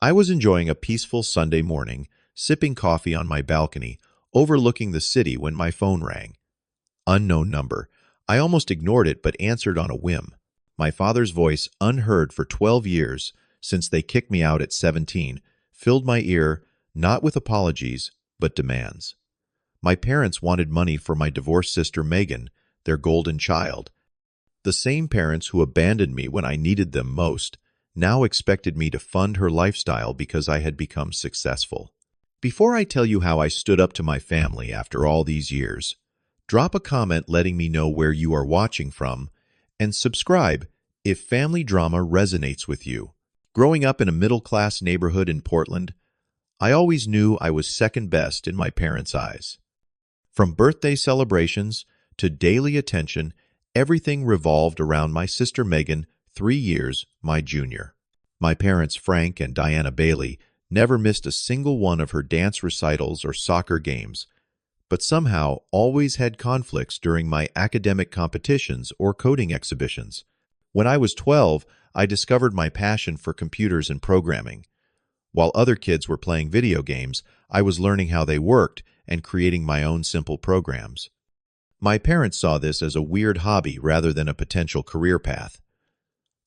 I was enjoying a peaceful Sunday morning, sipping coffee on my balcony, overlooking the city when my phone rang. Unknown number. I almost ignored it but answered on a whim. My father's voice, unheard for 12 years, since they kicked me out at 17, filled my ear, not with apologies, but demands. My parents wanted money for my divorced sister Megan, their golden child. The same parents who abandoned me when I needed them most now expected me to fund her lifestyle because I had become successful. Before I tell you how I stood up to my family after all these years, drop a comment letting me know where you are watching from, and subscribe if family drama resonates with you. Growing up in a middle-class neighborhood in Portland, I always knew I was second best in my parents' eyes. From birthday celebrations to daily attention, everything revolved around my sister Megan, 3 years my junior. My parents, Frank and Diana Bailey, never missed a single one of her dance recitals or soccer games, but somehow always had conflicts during my academic competitions or coding exhibitions. When I was 12, I discovered my passion for computers and programming. While other kids were playing video games, I was learning how they worked and creating my own simple programs. My parents saw this as a weird hobby rather than a potential career path.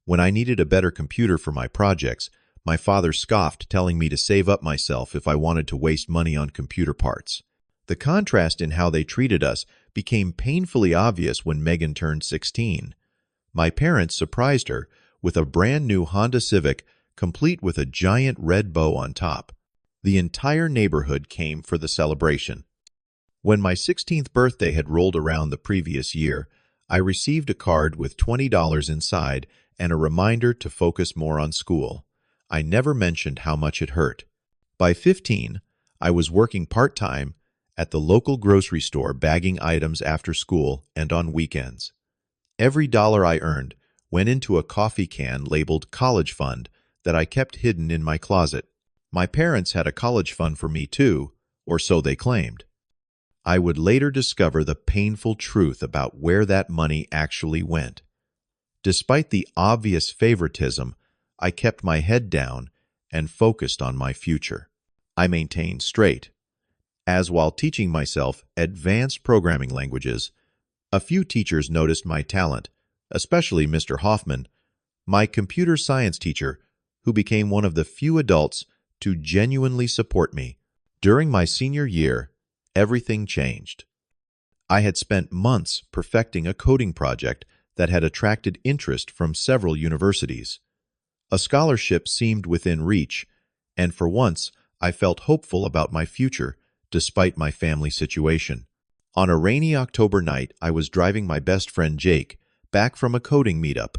When I needed a better computer for my projects, my father scoffed, telling me to save up myself if I wanted to waste money on computer parts. The contrast in how they treated us became painfully obvious when Megan turned 16. My parents surprised her with a brand new Honda Civic, complete with a giant red bow on top. The entire neighborhood came for the celebration. When my 16th birthday had rolled around the previous year, I received a card with $20 inside and a reminder to focus more on school. I never mentioned how much it hurt. By 15, I was working part-time at the local grocery store bagging items after school and on weekends. Every dollar I earned went into a coffee can labeled college fund that I kept hidden in my closet. My parents had a college fund for me too, or so they claimed. I would later discover the painful truth about where that money actually went. Despite the obvious favoritism, I kept my head down and focused on my future. I maintained straight, as while teaching myself advanced programming languages, a few teachers noticed my talent, especially Mr. Hoffman, my computer science teacher, who became one of the few adults to genuinely support me. During my senior year, everything changed. I had spent months perfecting a coding project that had attracted interest from several universities. A scholarship seemed within reach, and for once I felt hopeful about my future, despite my family situation. On a rainy October night, I was driving my best friend Jake back from a coding meetup.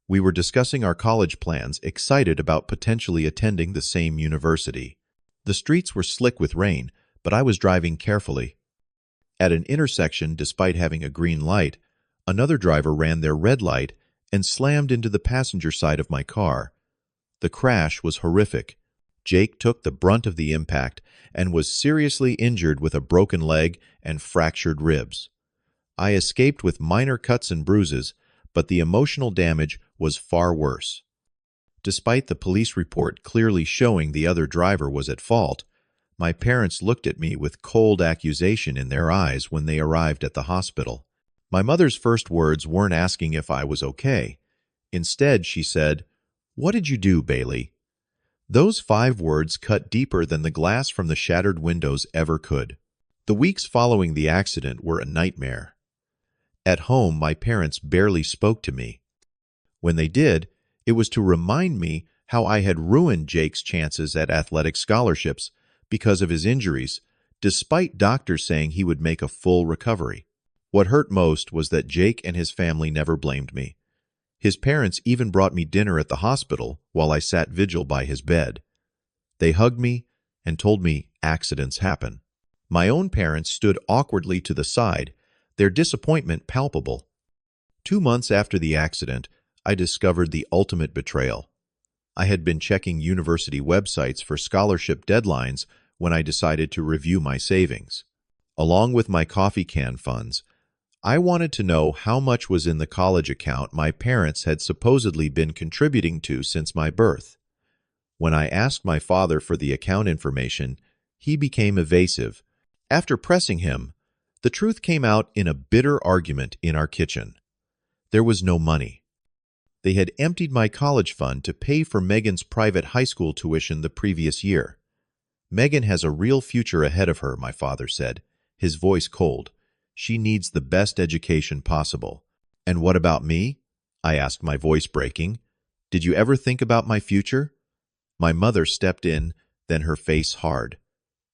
We were discussing our college plans, excited about potentially attending the same university. The streets were slick with rain, but I was driving carefully. At an intersection, despite having a green light, another driver ran their red light and slammed into the passenger side of my car. The crash was horrific. Jake took the brunt of the impact and was seriously injured with a broken leg and fractured ribs. I escaped with minor cuts and bruises, but the emotional damage was far worse. Despite the police report clearly showing the other driver was at fault, my parents looked at me with cold accusation in their eyes when they arrived at the hospital. My mother's first words weren't asking if I was okay. Instead, she said, "What did you do, Bailey?" Those 5 words cut deeper than the glass from the shattered windows ever could. The weeks following the accident were a nightmare. At home, my parents barely spoke to me. When they did, it was to remind me how I had ruined Jake's chances at athletic scholarships because of his injuries, despite doctors saying he would make a full recovery. What hurt most was that Jake and his family never blamed me. His parents even brought me dinner at the hospital while I sat vigil by his bed. They hugged me and told me accidents happen. My own parents stood awkwardly to the side, their disappointment palpable. 2 months after the accident, I discovered the ultimate betrayal. I had been checking university websites for scholarship deadlines when I decided to review my savings. Along with my coffee can funds, I wanted to know how much was in the college account my parents had supposedly been contributing to since my birth. When I asked my father for the account information, he became evasive. After pressing him, the truth came out in a bitter argument in our kitchen. There was no money. They had emptied my college fund to pay for Megan's private high school tuition the previous year. Megan has a real future ahead of her, my father said, his voice cold. She needs the best education possible. And what about me? I asked, my voice breaking. Did you ever think about my future? My mother stepped in, then her face hard.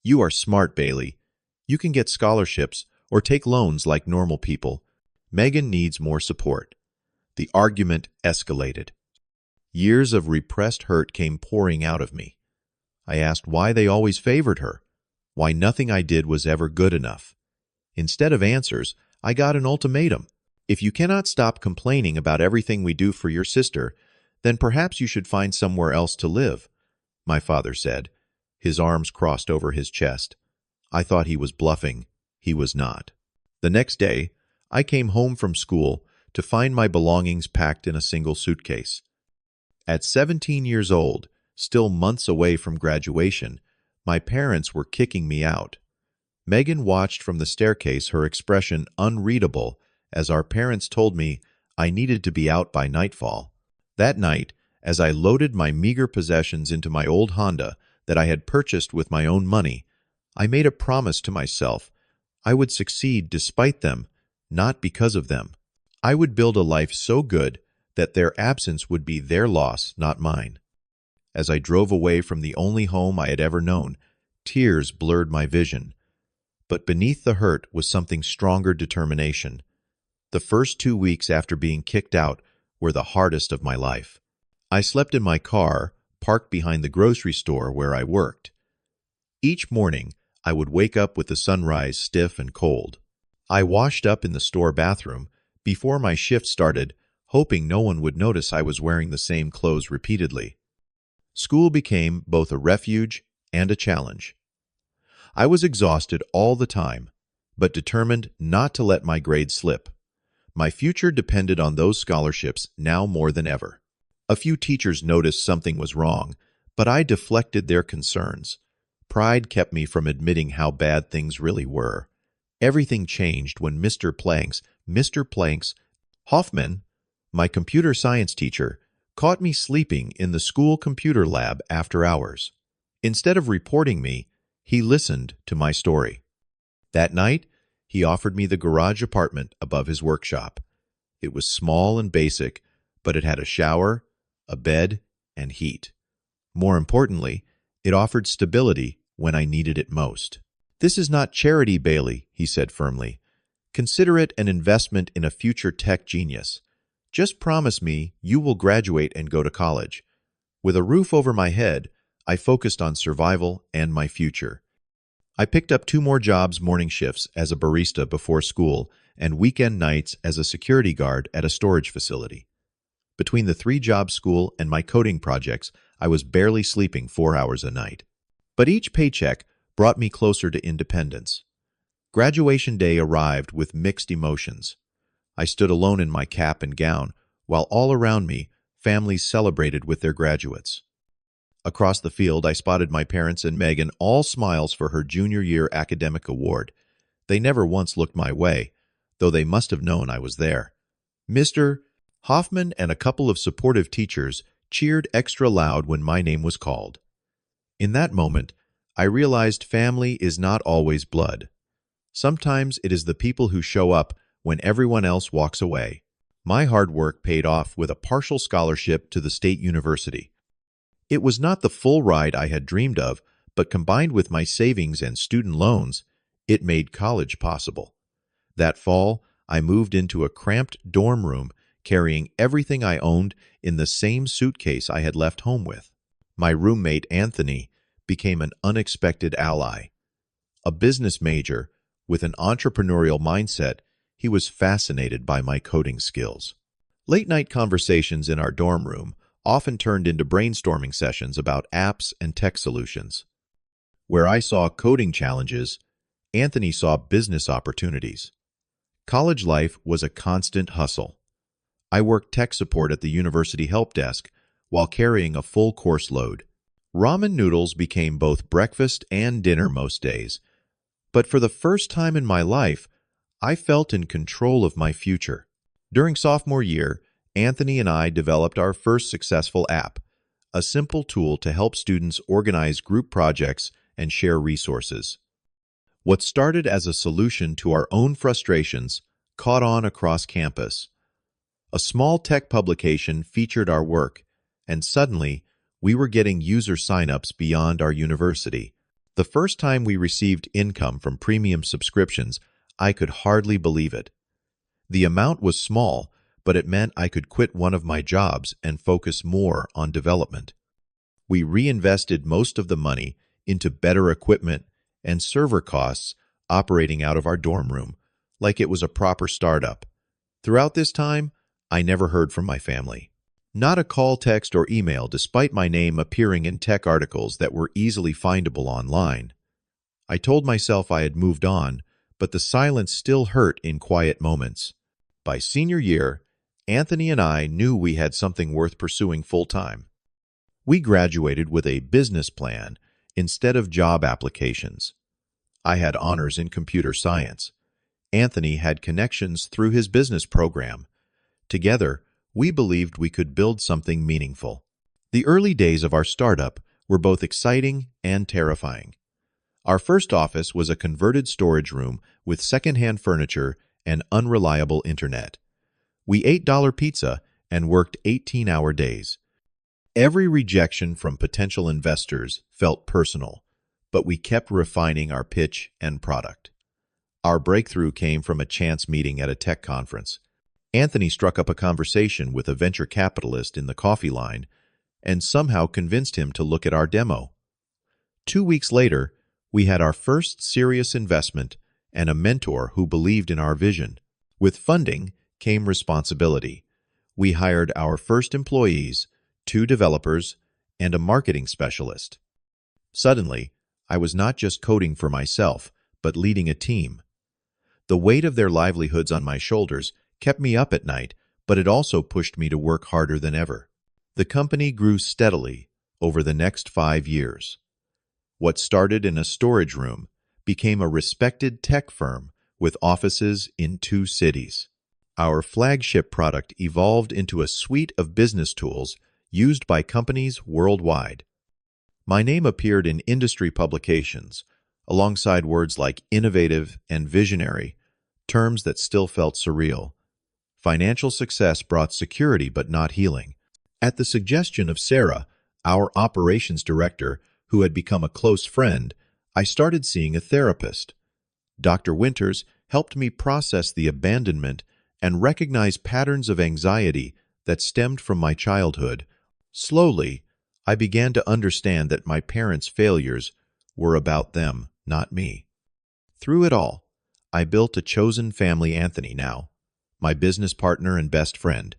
You are smart, Bailey. You can get scholarships or take loans like normal people. Megan needs more support. The argument escalated. Years of repressed hurt came pouring out of me. I asked why they always favored her, why nothing I did was ever good enough. Instead of answers, I got an ultimatum. If you cannot stop complaining about everything we do for your sister, then perhaps you should find somewhere else to live, my father said, his arms crossed over his chest. I thought he was bluffing. He was not. The next day, I came home from school to find my belongings packed in a single suitcase. At 17 years old, still months away from graduation, my parents were kicking me out. Megan watched from the staircase, her expression unreadable, as our parents told me I needed to be out by nightfall. That night, as I loaded my meager possessions into my old Honda that I had purchased with my own money, I made a promise to myself. I would succeed despite them, not because of them. I would build a life so good that their absence would be their loss, not mine. As I drove away from the only home I had ever known, tears blurred my vision. But beneath the hurt was something stronger: determination. The first 2 weeks after being kicked out were the hardest of my life. I slept in my car, parked behind the grocery store where I worked. Each morning, I would wake up with the sunrise stiff and cold. I washed up in the store bathroom before my shift started, hoping no one would notice I was wearing the same clothes repeatedly. School became both a refuge and a challenge. I was exhausted all the time, but determined not to let my grades slip. My future depended on those scholarships now more than ever. A few teachers noticed something was wrong, but I deflected their concerns. Pride kept me from admitting how bad things really were. Everything changed when Mr. Planks, Hoffman, my computer science teacher, caught me sleeping in the school computer lab after hours. Instead of reporting me, he listened to my story. That night, he offered me the garage apartment above his workshop. It was small and basic, but it had a shower, a bed, and heat. More importantly, it offered stability when I needed it most. This is not charity, Bailey, he said firmly. Consider it an investment in a future tech genius. Just promise me you will graduate and go to college. With a roof over my head, I focused on survival and my future. I picked up 2 more jobs, morning shifts as a barista before school and weekend nights as a security guard at a storage facility. Between the 3 job school and my coding projects, I was barely sleeping 4 hours a night. But each paycheck brought me closer to independence. Graduation day arrived with mixed emotions. I stood alone in my cap and gown, while all around me, families celebrated with their graduates. Across the field, I spotted my parents and Megan, all smiles for her junior year academic award. They never once looked my way, though they must have known I was there. Mr. Hoffman and a couple of supportive teachers cheered extra loud when my name was called. In that moment, I realized family is not always blood. Sometimes it is the people who show up when everyone else walks away. My hard work paid off with a partial scholarship to the state university. It was not the full ride I had dreamed of, but combined with my savings and student loans, it made college possible. That fall, I moved into a cramped dorm room, carrying everything I owned in the same suitcase I had left home with. My roommate, Anthony, became an unexpected ally. A business major with an entrepreneurial mindset, he was fascinated by my coding skills. Late-night conversations in our dorm room often turned into brainstorming sessions about apps and tech solutions. Where I saw coding challenges, Anthony saw business opportunities. College life was a constant hustle. I worked tech support at the university help desk while carrying a full course load. Ramen noodles became both breakfast and dinner most days. But for the first time in my life, I felt in control of my future. During sophomore year, Anthony and I developed our first successful app, a simple tool to help students organize group projects and share resources. What started as a solution to our own frustrations caught on across campus. A small tech publication featured our work, and suddenly, we were getting user signups beyond our university. The first time we received income from premium subscriptions, I could hardly believe it. The amount was small, but it meant I could quit one of my jobs and focus more on development. We reinvested most of the money into better equipment and server costs operating out of our dorm room, like it was a proper startup. Throughout this time, I never heard from my family. Not a call, text, or email, despite my name appearing in tech articles that were easily findable online. I told myself I had moved on, but the silence still hurt in quiet moments. By senior year, Anthony and I knew we had something worth pursuing full-time. We graduated with a business plan instead of job applications. I had honors in computer science. Anthony had connections through his business program. Together, we believed we could build something meaningful. The early days of our startup were both exciting and terrifying. Our first office was a converted storage room with secondhand furniture and unreliable internet. We ate dollar pizza and worked 18-hour days. Every rejection from potential investors felt personal, but we kept refining our pitch and product. Our breakthrough came from a chance meeting at a tech conference. Anthony struck up a conversation with a venture capitalist in the coffee line and somehow convinced him to look at our demo. 2 weeks later, we had our first serious investment and a mentor who believed in our vision. With funding came responsibility. We hired our first employees, 2 developers, and a marketing specialist. Suddenly, I was not just coding for myself, but leading a team. The weight of their livelihoods on my shoulders kept me up at night, but it also pushed me to work harder than ever. The company grew steadily over the next 5 years. What started in a storage room became a respected tech firm with offices in 2 cities. Our flagship product evolved into a suite of business tools used by companies worldwide. My name appeared in industry publications, alongside words like innovative and visionary, terms that still felt surreal. Financial success brought security but not healing. At the suggestion of Sarah, our operations director, who had become a close friend, I started seeing a therapist. Dr. Winters helped me process the abandonment and recognize patterns of anxiety that stemmed from my childhood. Slowly, I began to understand that my parents' failures were about them, not me. Through it all, I built a chosen family, Anthony now, my business partner and best friend.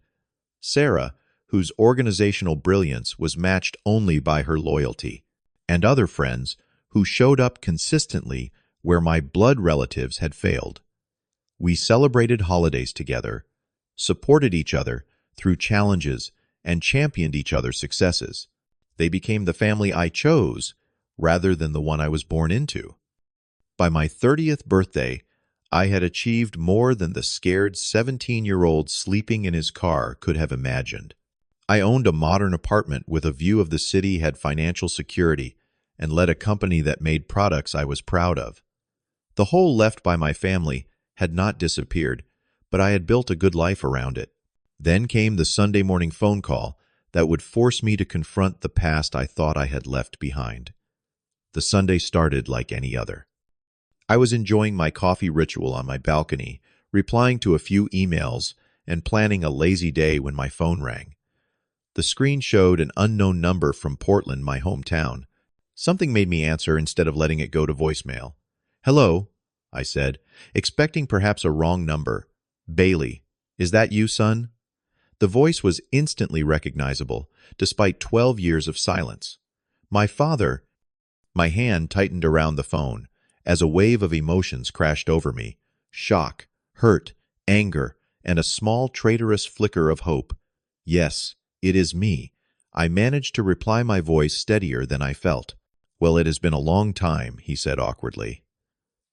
Sarah, whose organizational brilliance was matched only by her loyalty, and other friends who showed up consistently where my blood relatives had failed. We celebrated holidays together, supported each other through challenges, and championed each other's successes. They became the family I chose rather than the one I was born into. By my 30th birthday, I had achieved more than the scared 17-year-old sleeping in his car could have imagined. I owned a modern apartment with a view of the city, had financial security, and led a company that made products I was proud of. The hole left by my family had not disappeared, but I had built a good life around it. Then came the Sunday morning phone call that would force me to confront the past I thought I had left behind. The Sunday started like any other. I was enjoying my coffee ritual on my balcony, replying to a few emails, and planning a lazy day when my phone rang. The screen showed an unknown number from Portland, my hometown. Something made me answer instead of letting it go to voicemail. "Hello," I said, expecting perhaps a wrong number. "Bailey, is that you, son?" The voice was instantly recognizable, despite 12 years of silence. My father. My hand tightened around the phone as a wave of emotions crashed over me. Shock, hurt, anger, and a small traitorous flicker of hope. "Yes, it is me. I managed to reply, my voice steadier than I felt. "Well, it has been a long time," he said awkwardly.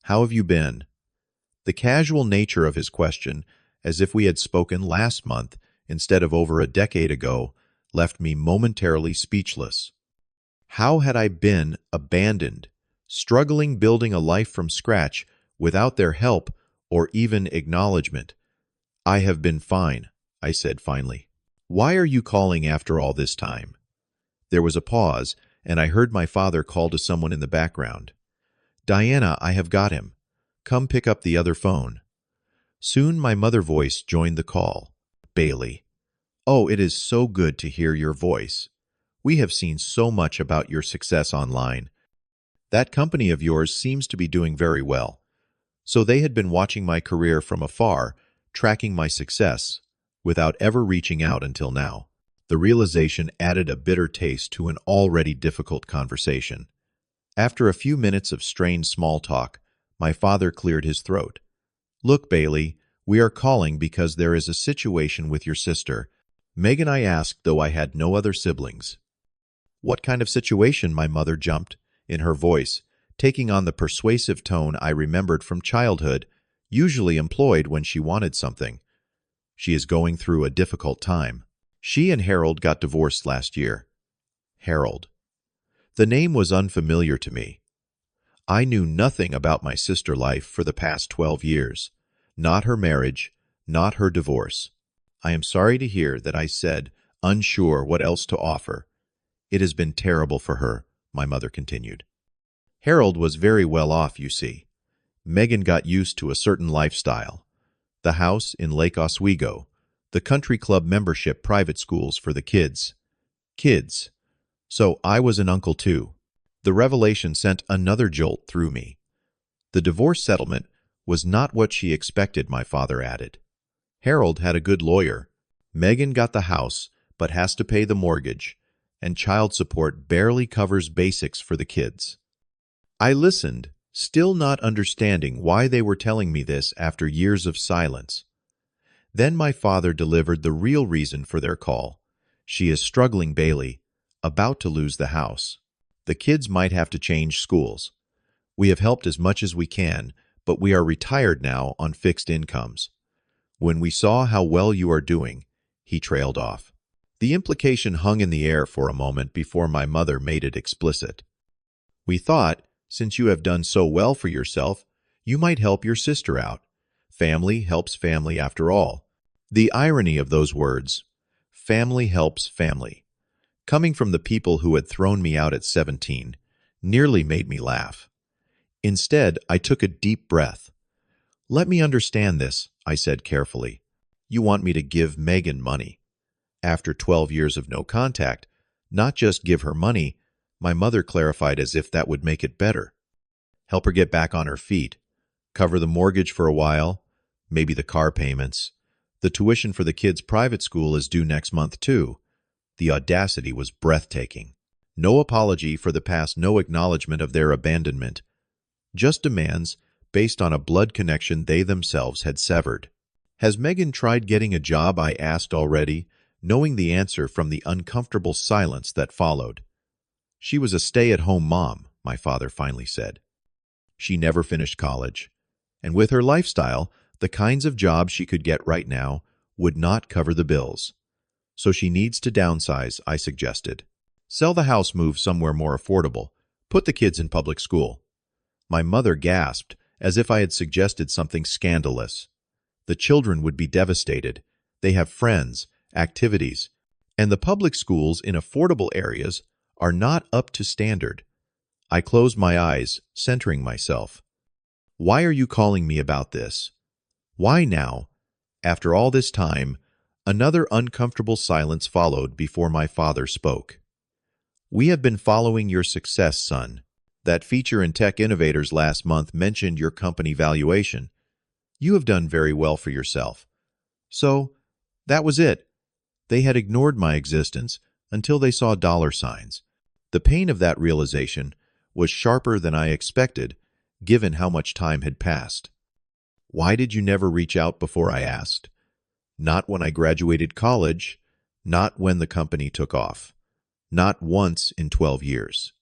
"How have you been?" The casual nature of his question, as if we had spoken last month instead of over a decade ago, left me momentarily speechless. How had I been abandoned, struggling building a life from scratch without their help or even acknowledgement? "I have been fine," I said finally. "Why are you calling after all this time?" There was a pause, and I heard my father call to someone in the background. "Diana, I have got him. Come pick up the other phone." Soon my mother's voice joined the call. "Bailey. Oh, it is so good to hear your voice. We have seen so much about your success online. That company of yours seems to be doing very well." So they had been watching my career from afar, tracking my success, without ever reaching out until now. The realization added a bitter taste to an already difficult conversation. After a few minutes of strained small talk, my father cleared his throat. "Look, Bailey, we are calling because there is a situation with your sister." Megan, I asked, though I had no other siblings. "What kind of situation?" My mother jumped, in her voice, taking on the persuasive tone I remembered from childhood, usually employed when she wanted something. "She is going through a difficult time. She and Harold got divorced last year." Harold. The name was unfamiliar to me. I knew nothing about my sister's life for the past 12 years. Not her marriage, not her divorce. "I am sorry to hear that," I said, unsure what else to offer. "It has been terrible for her," my mother continued. "Harold was very well off, you see. Megan got used to a certain lifestyle. The house in Lake Oswego, the country club membership, private schools for the kids. Kids. So I was an uncle too." The revelation sent another jolt through me. The divorce settlement was not what she expected, my father added. Harold had a good lawyer. Megan got the house, but has to pay the mortgage, and child support barely covers basics for the kids. I listened, still not understanding why they were telling me this after years of silence. Then my father delivered the real reason for their call. "She is struggling, Bailey, about to lose the house. The kids might have to change schools. We have helped as much as we can, but we are retired now on fixed incomes. When we saw how well you are doing," he trailed off. The implication hung in the air for a moment before my mother made it explicit. "We thought, since you have done so well for yourself, you might help your sister out. Family helps family after all." The irony of those words, "family helps family," coming from the people who had thrown me out at 17, nearly made me laugh. Instead, I took a deep breath. "Let me understand this," I said carefully. "You want me to give Megan money? After 12 years of no contact, not just give her money," my mother clarified, as if that would make it better. "Help her get back on her feet, cover the mortgage for a while, maybe the car payments. The tuition for the kids' private school is due next month too." The audacity was breathtaking. No apology for the past, no acknowledgement of their abandonment. Just demands based on a blood connection they themselves had severed. "Has Megan tried getting a job?" I asked already, knowing the answer from the uncomfortable silence that followed. "She was a stay-at-home mom," my father finally said. "She never finished college. And with her lifestyle, the kinds of jobs she could get right now would not cover the bills. So she needs to downsize," I suggested. "Sell the house, move somewhere more affordable, put the kids in public school." My mother gasped, as if I had suggested something scandalous. "The children would be devastated. They have friends, activities, and the public schools in affordable areas are not up to standard." I closed my eyes, centering myself. "Why are you calling me about this? Why now?" After all this time, another uncomfortable silence followed before my father spoke. "We have been following your success, son. That feature in Tech Innovators last month mentioned your company valuation. You have done very well for yourself." So, that was it. They had ignored my existence until they saw dollar signs. The pain of that realization was sharper than I expected, given how much time had passed. "Why did you never reach out before?" I asked. "Not when I graduated college, not when the company took off. Not once in 12 years.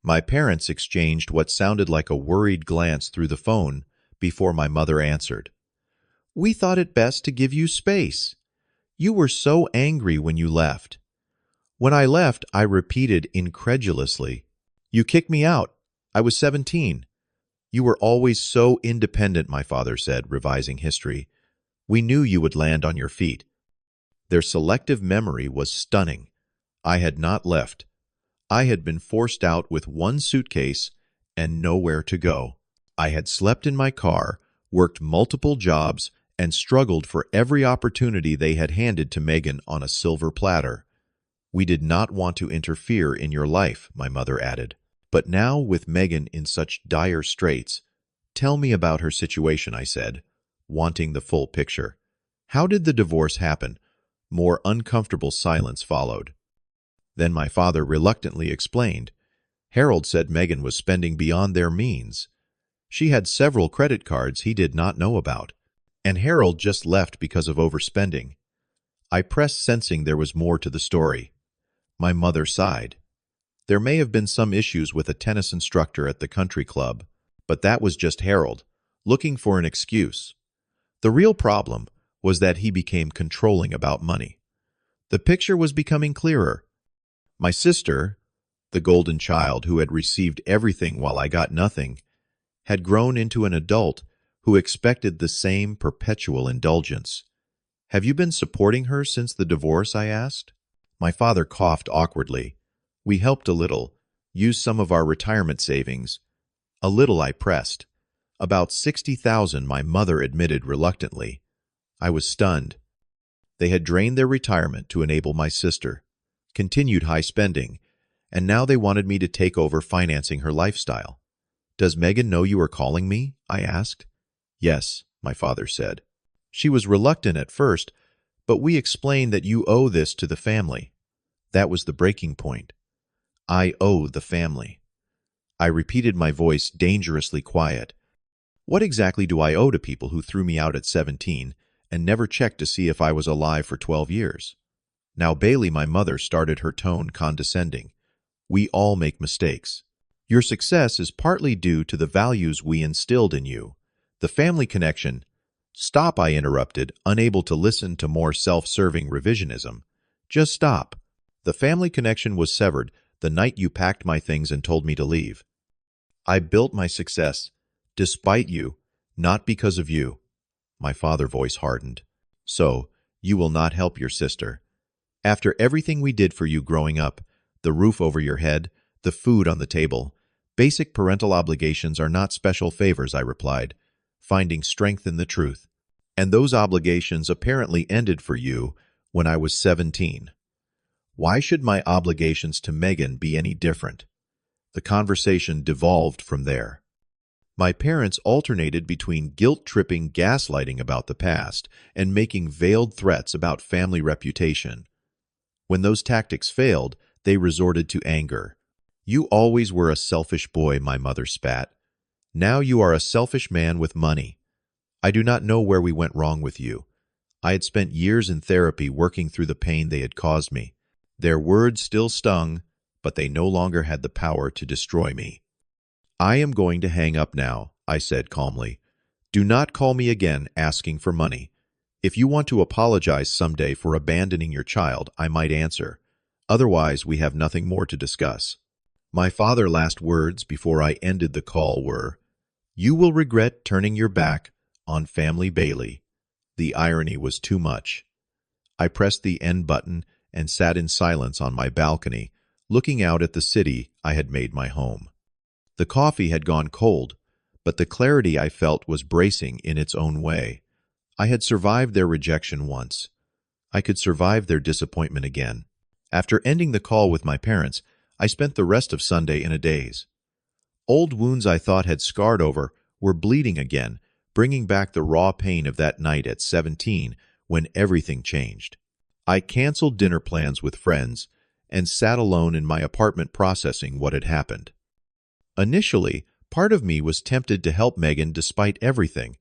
My parents exchanged what sounded like a worried glance through the phone before my mother answered. "We thought it best to give you space. You were so angry when you left." When I left, I repeated incredulously, "You kicked me out. I was 17. "You were always so independent," my father said, revising history. "We knew you would land on your feet." Their selective memory was stunning. I had not left. I had been forced out with one suitcase and nowhere to go. I had slept in my car, worked multiple jobs, and struggled for every opportunity they had handed to Megan on a silver platter. "We did not want to interfere in your life," my mother added. "But now, with Megan in such dire straits—" "Tell me about her situation," I said, wanting the full picture. "How did the divorce happen?" More uncomfortable silence followed. Then my father reluctantly explained. Harold said Megan was spending beyond their means. She had several credit cards he did not know about, and Harold just left because of overspending. I pressed, sensing there was more to the story. My mother sighed. There may have been some issues with a tennis instructor at the country club, but that was just Harold, looking for an excuse. The real problem was that he became controlling about money. The picture was becoming clearer. My sister, the golden child who had received everything while I got nothing, had grown into an adult who expected the same perpetual indulgence. "Have you been supporting her since the divorce?" I asked. My father coughed awkwardly. "We helped a little, used some of our retirement savings." "A little," I pressed. "About 60,000, my mother admitted reluctantly. I was stunned. They had drained their retirement to enable my sister, continued high spending, and now they wanted me to take over financing her lifestyle. "Does Megan know you are calling me?" I asked. "Yes," my father said. "She was reluctant at first, but we explained that you owe this to the family." That was the breaking point. I owe the family. I repeated, my voice dangerously quiet. What exactly do I owe to people who threw me out at 17 and never checked to see if I was alive for 12 years? Now Bailey, my mother, started her tone condescending. "We all make mistakes. Your success is partly due to the values we instilled in you. The family connection—" "Stop," I interrupted, unable to listen to more self-serving revisionism. "Just stop. The family connection was severed the night you packed my things and told me to leave. I built my success despite you, not because of you." My father's voice hardened. "So, you will not help your sister? After everything we did for you growing up, the roof over your head, the food on the table, basic parental obligations are not special favors," I replied, finding strength in the truth. "And those obligations apparently ended for you when I was 17. Why should my obligations to Megan be any different?" The conversation devolved from there. My parents alternated between guilt-tripping gaslighting about the past and making veiled threats about family reputation. When those tactics failed, they resorted to anger. "You always were a selfish boy," my mother spat. "Now you are a selfish man with money. I do not know where we went wrong with you. I had spent years in therapy working through the pain they had caused me. Their words still stung, but they no longer had the power to destroy me." "I am going to hang up now," I said calmly. "Do not call me again asking for money. If you want to apologize someday for abandoning your child, I might answer. Otherwise, we have nothing more to discuss." My father's last words before I ended the call were, "You will regret turning your back on family Bailey." The irony was too much. I pressed the end button and sat in silence on my balcony, looking out at the city I had made my home. The coffee had gone cold, but the clarity I felt was bracing in its own way. I had survived their rejection once. I could survive their disappointment again. After ending the call with my parents, I spent the rest of Sunday in a daze. Old wounds I thought had scarred over were bleeding again, bringing back the raw pain of that night at 17 when everything changed. I canceled dinner plans with friends and sat alone in my apartment processing what had happened. Initially, part of me was tempted to help Megan despite everything.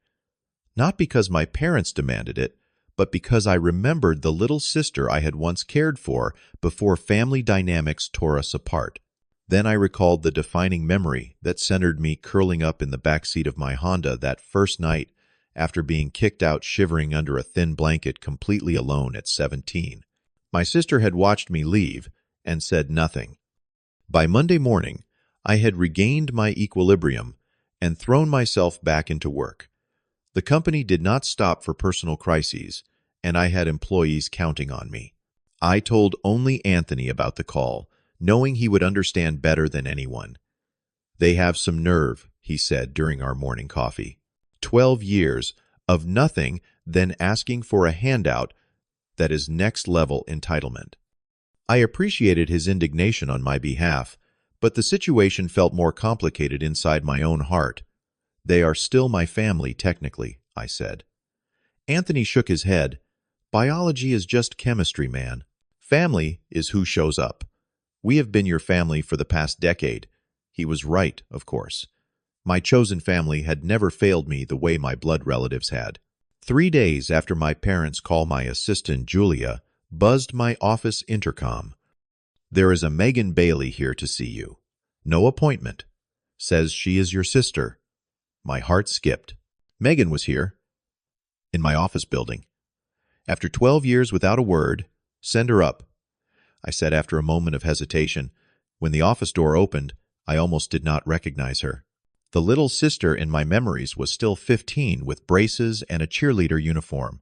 Not because my parents demanded it, but because I remembered the little sister I had once cared for before family dynamics tore us apart. Then I recalled the defining memory that centered me curling up in the back seat of my Honda that first night after being kicked out shivering under a thin blanket completely alone at 17. My sister had watched me leave and said nothing. By Monday morning, I had regained my equilibrium and thrown myself back into work. The company did not stop for personal crises, and I had employees counting on me. I told only Anthony about the call, knowing he would understand better than anyone. "They have some nerve," he said during our morning coffee. 12 years of nothing, then asking for a handout that is next-level entitlement. I appreciated his indignation on my behalf, but the situation felt more complicated inside my own heart. "They are still my family, technically," I said. Anthony shook his head. "Biology is just chemistry, man. Family is who shows up. We have been your family for the past decade." He was right, of course. My chosen family had never failed me the way my blood relatives had. 3 days after my parents' call, my assistant, Julia, buzzed my office intercom. "There is a Megan Bailey here to see you. No appointment. Says she is your sister." My heart skipped. Megan was here, in my office building. "After 12 years without a word, send her up," I said after a moment of hesitation. When the office door opened, I almost did not recognize her. The little sister in my memories was still 15 with braces and a cheerleader uniform.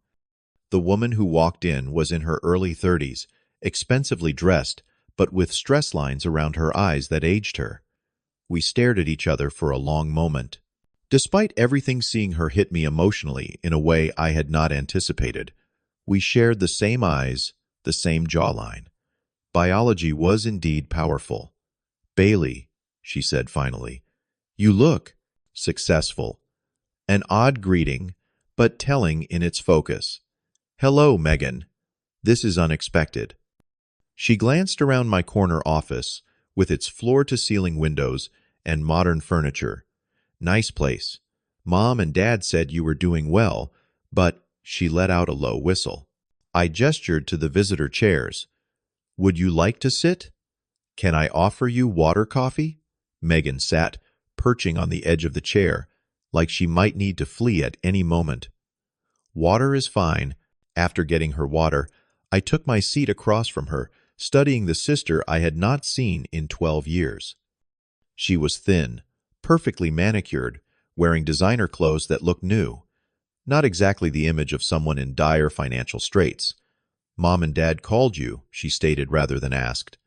The woman who walked in was in her early 30s, expensively dressed, but with stress lines around her eyes that aged her. We stared at each other for a long moment. Despite everything, seeing her hit me emotionally in a way I had not anticipated. We shared the same eyes, the same jawline. Biology was indeed powerful. "Bailey," she said finally, "you look successful." An odd greeting, but telling in its focus. "Hello, Megan. This is unexpected." She glanced around my corner office with its floor-to-ceiling windows and modern furniture. "Nice place. Mom and Dad said you were doing well, but..." She let out a low whistle. I gestured to the visitor chairs. "Would you like to sit? Can I offer you water coffee?" Megan sat, perching on the edge of the chair, like she might need to flee at any moment. "Water is fine." After getting her water, I took my seat across from her, studying the sister I had not seen in 12 years. She was thin, perfectly manicured, wearing designer clothes that looked new. Not exactly the image of someone in dire financial straits. "Mom and Dad called you," she stated rather than asked.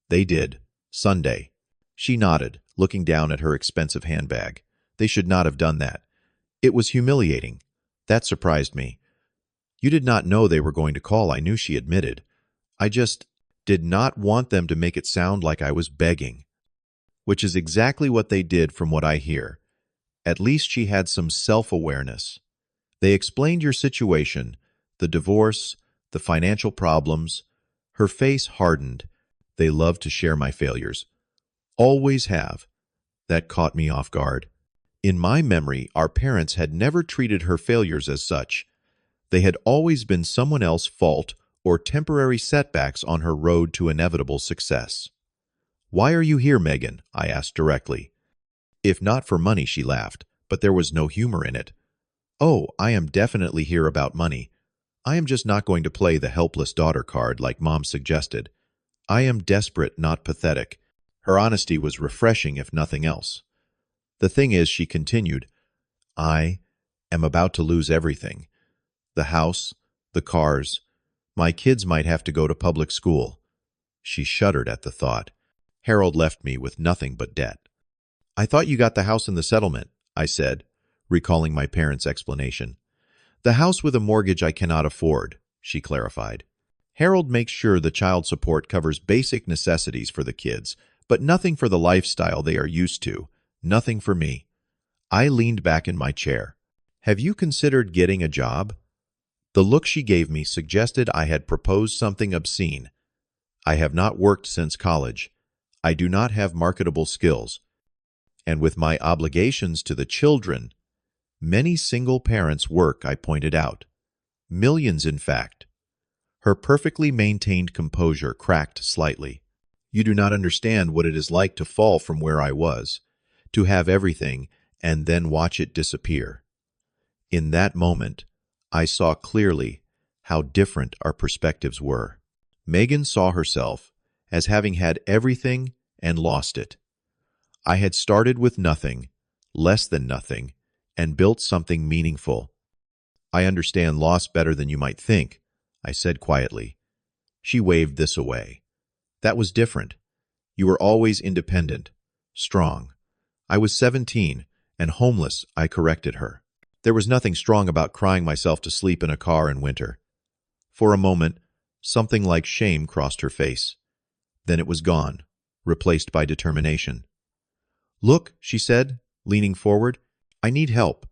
"They did. Sunday." She nodded, looking down at her expensive handbag. "They should not have done that. It was humiliating. That surprised me." "You did not know they were going to call," I knew she admitted. "I just did not want them to make it sound like I was begging." Which is exactly what they did from what I hear. At least she had some self-awareness. "They explained your situation, the divorce, the financial problems." Her face hardened. "They love to share my failures. Always have." That caught me off guard. In my memory, our parents had never treated her failures as such. They had always been someone else's fault or temporary setbacks on her road to inevitable success. "Why are you here, Megan?" I asked directly. "If not for money," she laughed, but there was no humor in it. "Oh, I am definitely here about money. I am just not going to play the helpless daughter card like Mom suggested. I am desperate, not pathetic." Her honesty was refreshing, if nothing else. "The thing is," she continued, "I am about to lose everything. The house, the cars. My kids might have to go to public school." She shuddered at the thought. "Harold left me with nothing but debt." "I thought you got the house in the settlement," I said, recalling my parents' explanation. "The house with a mortgage I cannot afford," she clarified. "Harold makes sure the child support covers basic necessities for the kids, but nothing for the lifestyle they are used to. Nothing for me." I leaned back in my chair. "Have you considered getting a job?" The look she gave me suggested I had proposed something obscene. "I have not worked since college. I do not have marketable skills. And with my obligations to the children..." "Many single parents work," I pointed out. Millions, in fact. Her perfectly maintained composure cracked slightly. You do not understand what it is like to fall from where I was, to have everything and then watch it disappear. In that moment, I saw clearly how different our perspectives were. Megan saw herself as having had everything and lost it. I had started with nothing, less than nothing, and built something meaningful. I understand loss better than you might think, I said quietly. She waved this away. That was different. You were always independent, strong. I was 17 and homeless, I corrected her. There was nothing strong about crying myself to sleep in a car in winter. For a moment, something like shame crossed her face. Then it was gone, replaced by determination. Look, she said, leaning forward, I need help.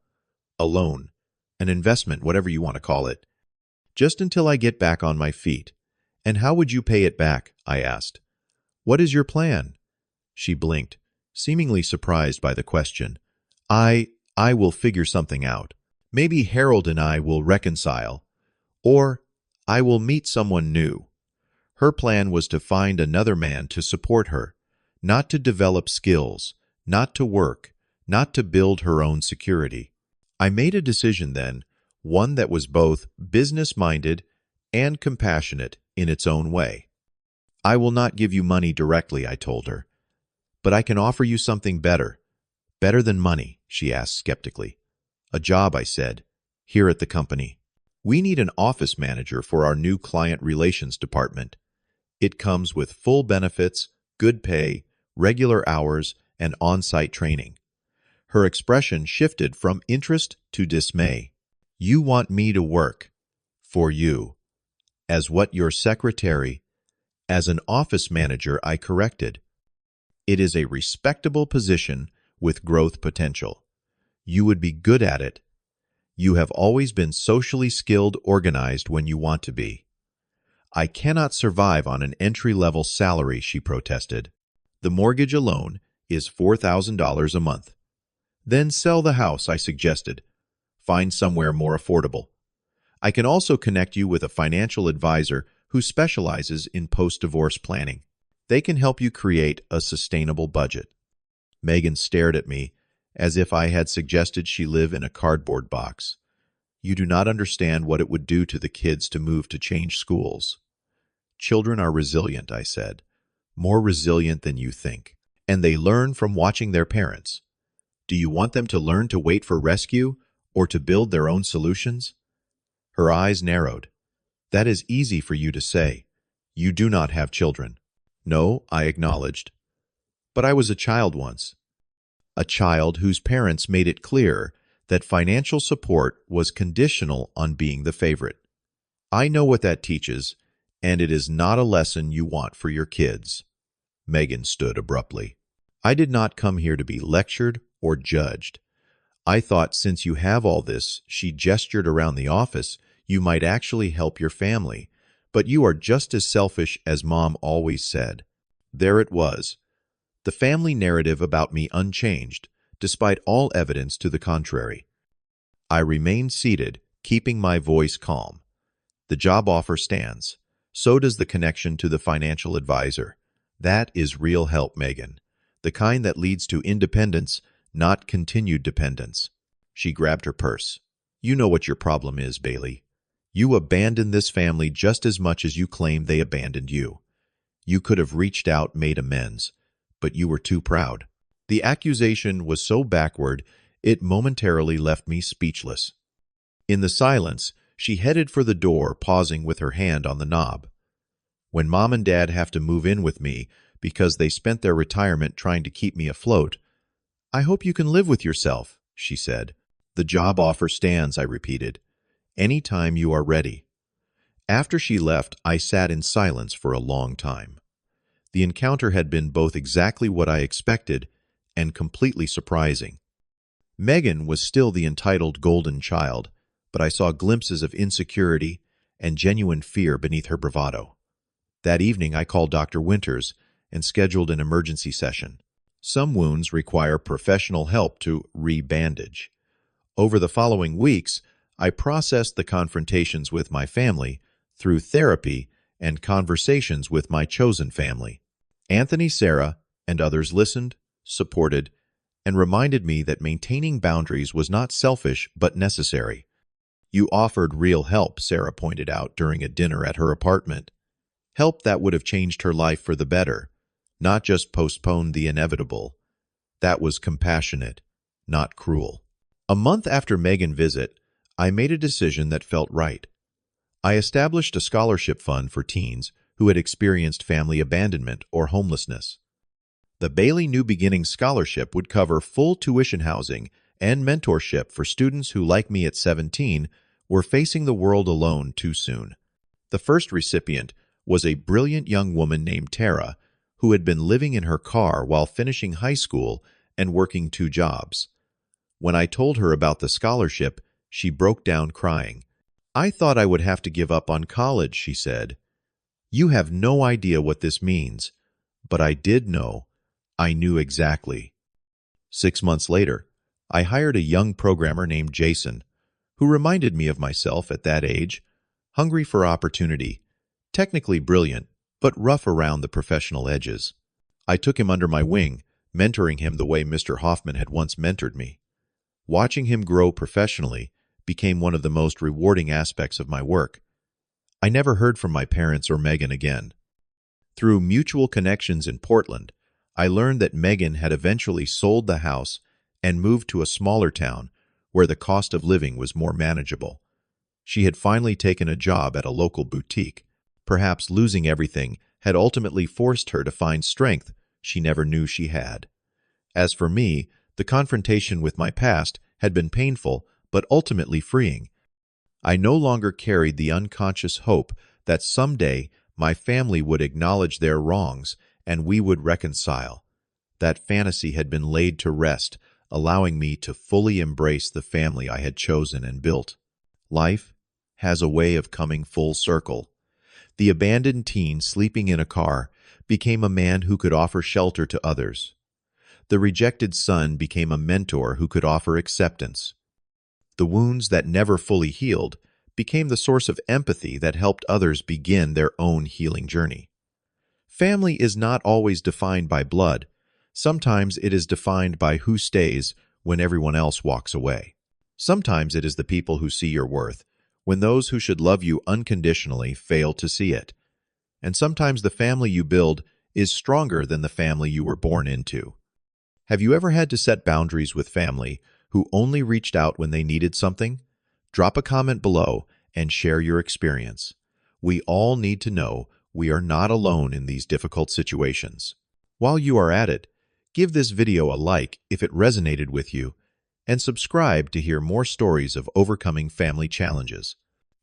A loan, an investment, whatever you want to call it. Just until I get back on my feet. And how would you pay it back? I asked. What is your plan? She blinked, seemingly surprised by the question. I will figure something out. Maybe Harold and I will reconcile. Or I will meet someone new. Her plan was to find another man to support her, not to develop skills, not to work, not to build her own security. I made a decision then, one that was both business-minded and compassionate in its own way. I will not give you money directly, I told her. But I can offer you something better. Better than money, she asked skeptically. A job, I said, here at the company. We need an office manager for our new client relations department. It comes with full benefits, good pay, regular hours, and on-site training. Her expression shifted from interest to dismay. You want me to work for you. As what, your secretary? As an office manager, I corrected. It is a respectable position with growth potential. You would be good at it. You have always been socially skilled, organized when you want to be. I cannot survive on an entry-level salary, she protested. The mortgage alone is $4,000 a month. Then sell the house, I suggested. Find somewhere more affordable. I can also connect you with a financial advisor who specializes in post-divorce planning. They can help you create a sustainable budget. Megan stared at me as if I had suggested she live in a cardboard box. You do not understand what it would do to the kids to move to change schools. Children are resilient, I said. More resilient than you think. And they learn from watching their parents. Do you want them to learn to wait for rescue or to build their own solutions? Her eyes narrowed. That is easy for you to say. You do not have children. No, I acknowledged. But I was a child once. A child whose parents made it clear that financial support was conditional on being the favorite. I know what that teaches, and it is not a lesson you want for your kids. Megan stood abruptly. I did not come here to be lectured or judged. I thought since you have all this, she gestured around the office, you might actually help your family. But you are just as selfish as Mom always said. There it was. The family narrative about me unchanged, despite all evidence to the contrary. I remained seated, keeping my voice calm. The job offer stands. So does the connection to the financial advisor. That is real help, Megan. The kind that leads to independence, not continued dependence. She grabbed her purse. You know what your problem is, Bailey. You abandoned this family just as much as you claim they abandoned you. You could have reached out, made amends, but you were too proud. The accusation was so backward, it momentarily left me speechless. In the silence, she headed for the door, pausing with her hand on the knob. When Mom and Dad have to move in with me because they spent their retirement trying to keep me afloat, I hope you can live with yourself, she said. The job offer stands, I repeated. Any time you are ready. After she left, I sat in silence for a long time. The encounter had been both exactly what I expected and completely surprising. Megan was still the entitled golden child, but I saw glimpses of insecurity and genuine fear beneath her bravado. That evening, I called Dr. Winters and scheduled an emergency session. Some wounds require professional help to re-bandage. Over the following weeks, I processed the confrontations with my family through therapy and conversations with my chosen family. Anthony, Sarah, and others listened, supported, and reminded me that maintaining boundaries was not selfish but necessary. You offered real help, Sarah pointed out during a dinner at her apartment. Help that would have changed her life for the better, not just postponed the inevitable. That was compassionate, not cruel. A month after Megan's visit, I made a decision that felt right. I established a scholarship fund for teens who had experienced family abandonment or homelessness. The Bailey New Beginnings Scholarship would cover full tuition housing and mentorship for students who, like me at 17, were facing the world alone too soon. The first recipient was a brilliant young woman named Tara, who had been living in her car while finishing high school and working 2 jobs. When I told her about the scholarship, she broke down crying. "I thought I would have to give up on college," she said. "You have no idea what this means." But I did know. I knew exactly. 6 months later, I hired a young programmer named Jason, who reminded me of myself at that age, hungry for opportunity, technically brilliant, but rough around the professional edges. I took him under my wing, mentoring him the way Mr. Hoffman had once mentored me. Watching him grow professionally became one of the most rewarding aspects of my work. I never heard from my parents or Megan again. Through mutual connections in Portland, I learned that Megan had eventually sold the house and moved to a smaller town where the cost of living was more manageable. She had finally taken a job at a local boutique. Perhaps losing everything had ultimately forced her to find strength she never knew she had. As for me, the confrontation with my past had been painful but ultimately freeing. I no longer carried the unconscious hope that someday my family would acknowledge their wrongs and we would reconcile. That fantasy had been laid to rest, allowing me to fully embrace the family I had chosen and built. Life has a way of coming full circle. The abandoned teen sleeping in a car became a man who could offer shelter to others. The rejected son became a mentor who could offer acceptance. The wounds that never fully healed became the source of empathy that helped others begin their own healing journey. Family is not always defined by blood. Sometimes it is defined by who stays when everyone else walks away. Sometimes it is the people who see your worth, when those who should love you unconditionally fail to see it. And sometimes the family you build is stronger than the family you were born into. Have you ever had to set boundaries with family who only reached out when they needed something? Drop a comment below and share your experience. We all need to know we are not alone in these difficult situations. While you are at it, give this video a like if it resonated with you, and subscribe to hear more stories of overcoming family challenges.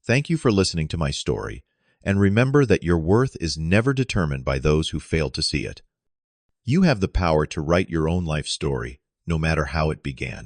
Thank you for listening to my story, and remember that your worth is never determined by those who fail to see it. You have the power to write your own life story, no matter how it began.